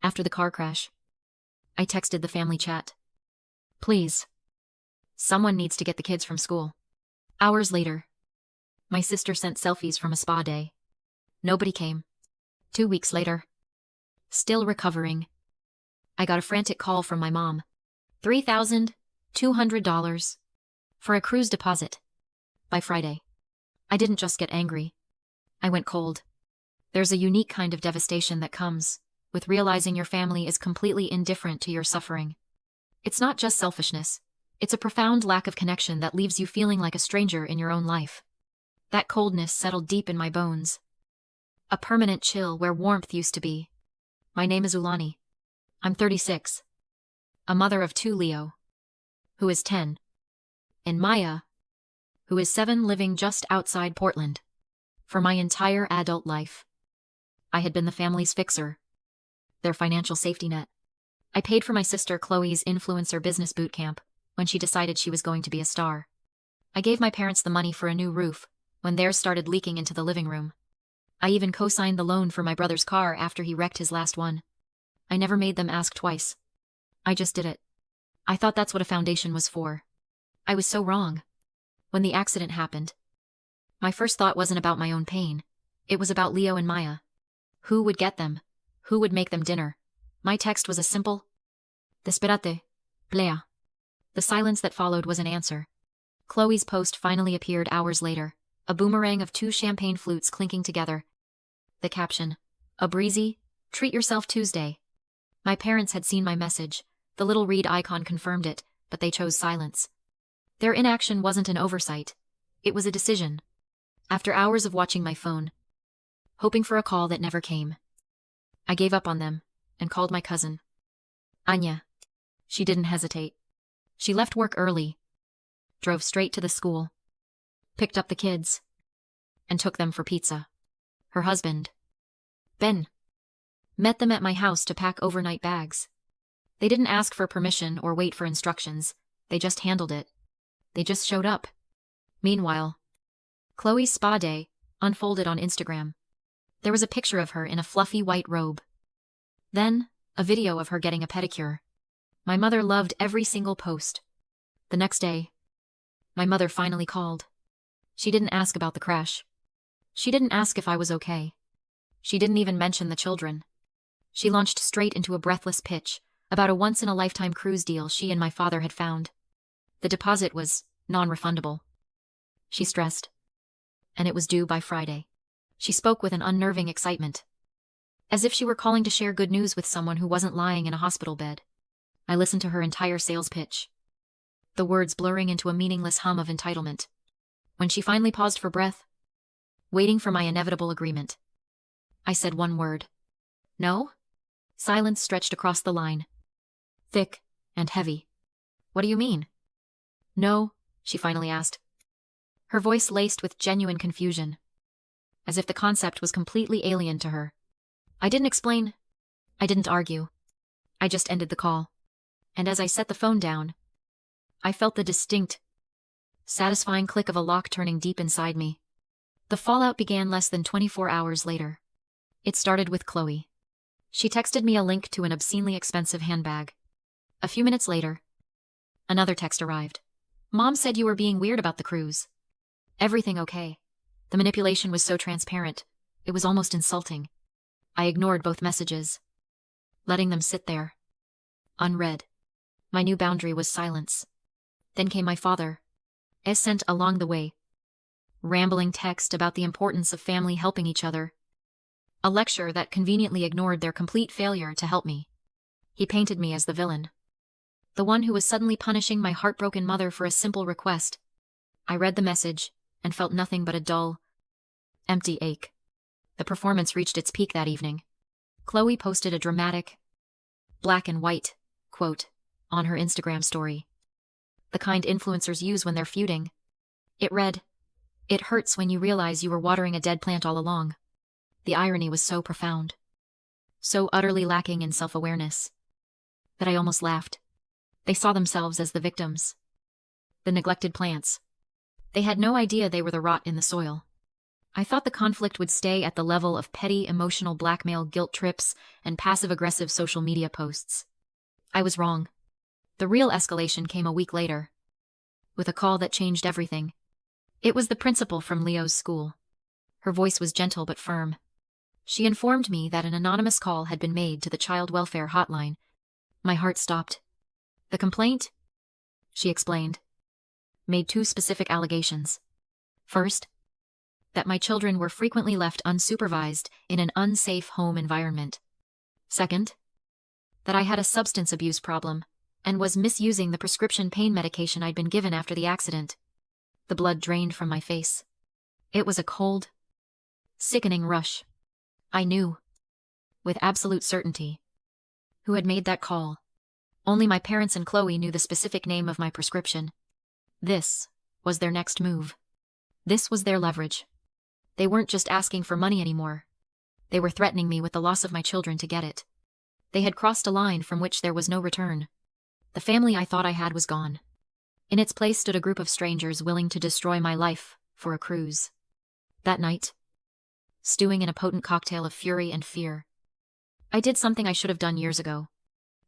After the car crash, I texted the family chat. Please. Someone needs to get the kids from school. Hours later, my sister sent selfies from a spa day. Nobody came. 2 weeks later, still recovering, I got a frantic call from my mom. $3,200 for a cruise deposit. By Friday, I didn't just get angry. I went cold. There's a unique kind of devastation that comes with realizing your family is completely indifferent to your suffering. It's not just selfishness. It's a profound lack of connection that leaves you feeling like a stranger in your own life. That coldness settled deep in my bones. A permanent chill where warmth used to be. My name is Ulani. I'm 36. A mother of 2 Leo, who is 10, and Maya, who is 7, living just outside Portland. For my entire adult life, I had been the family's fixer, their financial safety net. I paid for my sister Chloe's influencer business boot camp when she decided she was going to be a star. I gave my parents the money for a new roof when theirs started leaking into the living room. I even co-signed the loan for my brother's car after he wrecked his last one. I never made them ask twice. I just did it. I thought that's what a foundation was for. I was so wrong. When the accident happened, my first thought wasn't about my own pain. It was about Leo and Maya. Who would get them? Who would make them dinner? My text was a simple, "Despérate, Plea." The silence that followed was an answer. Chloe's post finally appeared hours later, a boomerang of 2 champagne flutes clinking together. The caption, "A breezy, treat yourself Tuesday." My parents had seen my message. The little read icon confirmed it, but they chose silence. Their inaction wasn't an oversight. It was a decision. After hours of watching my phone, hoping for a call that never came, I gave up on them and called my cousin, Anya. She didn't hesitate. She left work early, drove straight to the school, picked up the kids, and took them for pizza. Her husband, Ben, met them at my house to pack overnight bags. They didn't ask for permission or wait for instructions. They just handled it. They just showed up. Meanwhile, Chloe's spa day unfolded on Instagram. There was a picture of her in a fluffy white robe. Then, a video of her getting a pedicure. My mother loved every single post. The next day, my mother finally called. She didn't ask about the crash. She didn't ask if I was okay. She didn't even mention the children. She launched straight into a breathless pitch about a once-in-a-lifetime cruise deal she and my father had found. The deposit was non-refundable. She stressed, and it was due by Friday. She spoke with an unnerving excitement, as if she were calling to share good news with someone who wasn't lying in a hospital bed. I listened to her entire sales pitch, the words blurring into a meaningless hum of entitlement. When she finally paused for breath, waiting for my inevitable agreement, I said one word. No? Silence stretched across the line, thick and heavy. What do you mean? No, she finally asked, her voice laced with genuine confusion, as if the concept was completely alien to her. I didn't explain. I didn't argue. I just ended the call. And as I set the phone down, I felt the distinct, satisfying click of a lock turning deep inside me. The fallout began less than 24 hours later. It started with Chloe. She texted me a link to an obscenely expensive handbag. A few minutes later, another text arrived. Mom said you were being weird about the cruise. Everything okay? The manipulation was so transparent, it was almost insulting. I ignored both messages, letting them sit there, unread. My new boundary was silence. Then came my father, as sent along the way. Rambling text about the importance of family helping each other. A lecture that conveniently ignored their complete failure to help me. He painted me as the villain, the one who was suddenly punishing my heartbroken mother for a simple request. I read the message and felt nothing but a dull, empty ache. The performance reached its peak that evening. Chloe posted a dramatic, black and white quote on her Instagram story. The kind influencers use when they're feuding. It read, "It hurts when you realize you were watering a dead plant all along." The irony was so profound, so utterly lacking in self-awareness, that I almost laughed. They saw themselves as the victims, the neglected plants. They had no idea they were the rot in the soil. I thought the conflict would stay at the level of petty emotional blackmail, guilt trips, and passive-aggressive social media posts. I was wrong. The real escalation came a week later, with a call that changed everything. It was the principal from Leo's school. Her voice was gentle but firm. She informed me that an anonymous call had been made to the child welfare hotline. My heart stopped. The complaint, she explained, made 2 specific allegations. First, that my children were frequently left unsupervised in an unsafe home environment. Second, that I had a substance abuse problem and was misusing the prescription pain medication I'd been given after the accident. The blood drained from my face. It was a cold, sickening rush. I knew, with absolute certainty, who had made that call. Only my parents and Chloe knew the specific name of my prescription. This was their next move. This was their leverage. They weren't just asking for money anymore. They were threatening me with the loss of my children to get it. They had crossed a line from which there was no return. The family I thought I had was gone. In its place stood a group of strangers willing to destroy my life for a cruise. That night, stewing in a potent cocktail of fury and fear, I did something I should have done years ago.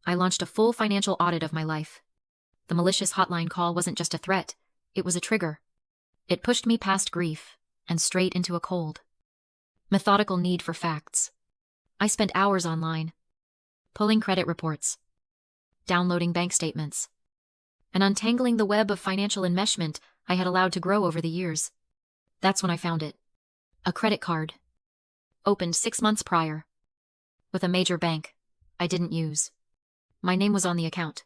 I launched a full financial audit of my life. The malicious hotline call wasn't just a threat, it was a trigger. It pushed me past grief and straight into a cold, methodical need for facts. I spent hours online, pulling credit reports, downloading bank statements, and untangling the web of financial enmeshment I had allowed to grow over the years. That's when I found it. A credit card, opened 6 months prior, with a major bank I didn't use. My name was on the account,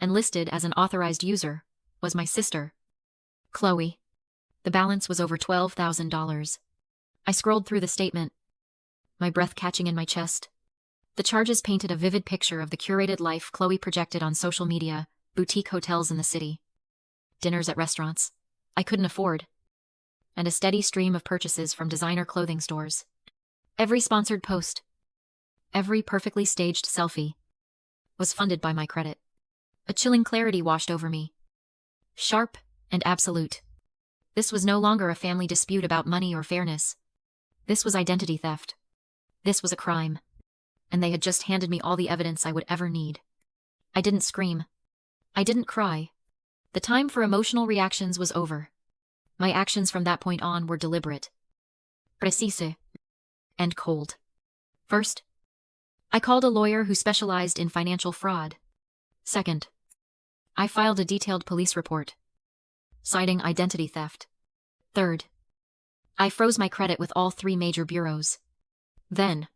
and listed as an authorized user was my sister, Chloe. The balance was over $12,000. I scrolled through the statement, my breath catching in my chest. The charges painted a vivid picture of the curated life Chloe projected on social media, boutique hotels in the city, dinners at restaurants I couldn't afford, and a steady stream of purchases from designer clothing stores. Every sponsored post, every perfectly staged selfie, was funded by my credit. A chilling clarity washed over me. Sharp and absolute. This was no longer a family dispute about money or fairness. This was identity theft. This was a crime. And they had just handed me all the evidence I would ever need. I didn't scream. I didn't cry. The time for emotional reactions was over. My actions from that point on were deliberate, precise, and cold. First, I called a lawyer who specialized in financial fraud. Second, I filed a detailed police report, citing identity theft. Third, I froze my credit with all 3 major bureaus. Then,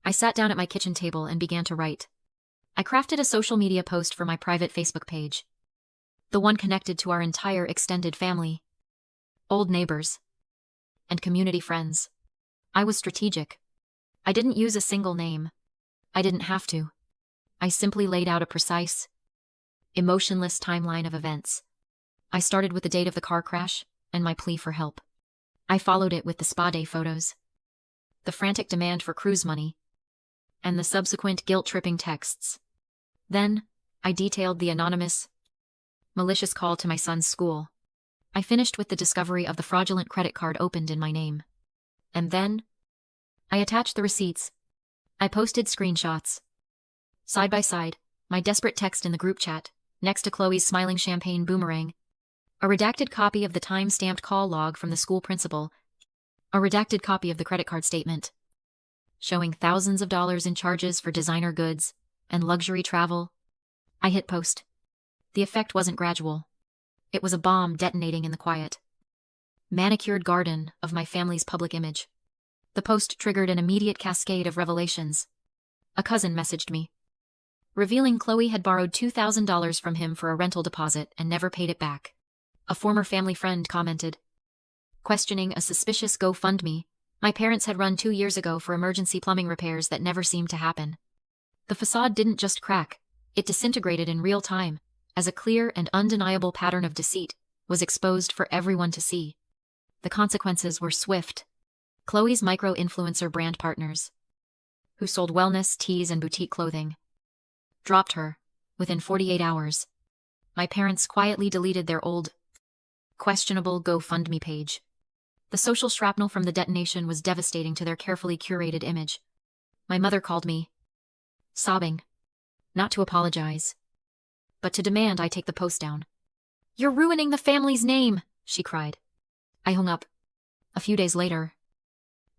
I sat down at my kitchen table and began to write. I crafted a social media post for my private Facebook page, the one connected to our entire extended family, old neighbors, and community friends. I was strategic. I didn't use a single name. I didn't have to. I simply laid out a precise, emotionless timeline of events. I started with the date of the car crash and my plea for help. I followed it with the spa day photos, the frantic demand for cruise money, and the subsequent guilt-tripping texts. Then, I detailed the anonymous, malicious call to my son's school. I finished with the discovery of the fraudulent credit card opened in my name. And then, I attached the receipts. I posted screenshots. Side by side, my desperate text in the group chat, next to Chloe's smiling champagne boomerang, a redacted copy of the time-stamped call log from the school principal, a redacted copy of the credit card statement, showing thousands of dollars in charges for designer goods and luxury travel. I hit post. The effect wasn't gradual. It was a bomb detonating in the quiet, manicured garden of my family's public image. The post triggered an immediate cascade of revelations. A cousin messaged me, revealing Chloe had borrowed $2,000 from him for a rental deposit and never paid it back. A former family friend commented, questioning a suspicious GoFundMe my parents had run 2 years ago for emergency plumbing repairs that never seemed to happen. The facade didn't just crack, it disintegrated in real time, as a clear and undeniable pattern of deceit was exposed for everyone to see. The consequences were swift. Chloe's micro-influencer brand partners, who sold wellness, teas, and boutique clothing, dropped her within 48 hours. My parents quietly deleted their old, questionable GoFundMe page. The social shrapnel from the detonation was devastating to their carefully curated image. My mother called me, sobbing, not to apologize, but to demand I take the post down. "You're ruining the family's name," she cried. I hung up. A few days later,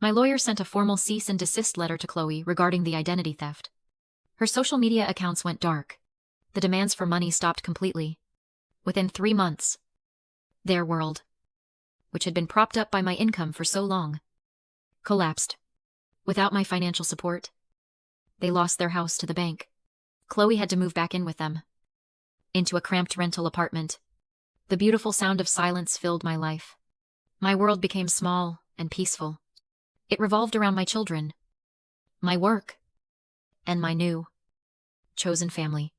my lawyer sent a formal cease and desist letter to Chloe regarding the identity theft. Her social media accounts went dark. The demands for money stopped completely. Within 3 months, their world, which had been propped up by my income for so long, collapsed. Without my financial support, they lost their house to the bank. Chloe had to move back in with them, into a cramped rental apartment. The beautiful sound of silence filled my life. My world became small and peaceful. It revolved around my children, my work, and my new, chosen family,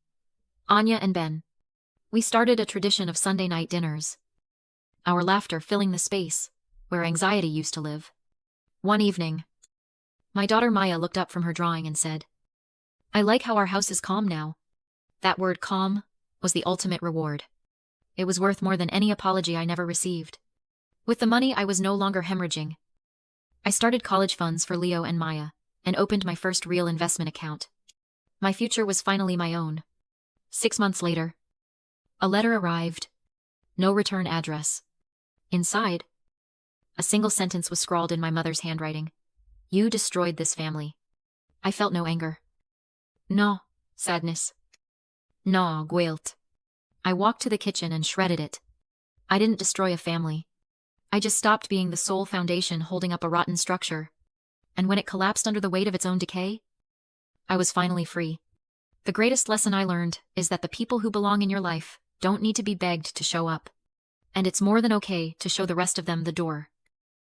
Anya and Ben. We started a tradition of Sunday night dinners, our laughter filling the space where anxiety used to live. One evening, my daughter Maya looked up from her drawing and said, "I like how our house is calm now." That word calm was the ultimate reward. It was worth more than any apology I never received. With the money I was no longer hemorrhaging, I started college funds for Leo and Maya, and opened my first real investment account. My future was finally my own. 6 months later, a letter arrived. No return address. Inside, a single sentence was scrawled in my mother's handwriting. "You destroyed this family." I felt no anger. No sadness. No guilt. I walked to the kitchen and shredded it. I didn't destroy a family. I just stopped being the sole foundation holding up a rotten structure. And when it collapsed under the weight of its own decay, I was finally free. The greatest lesson I learned is that the people who belong in your life don't need to be begged to show up. And it's more than okay to show the rest of them the door.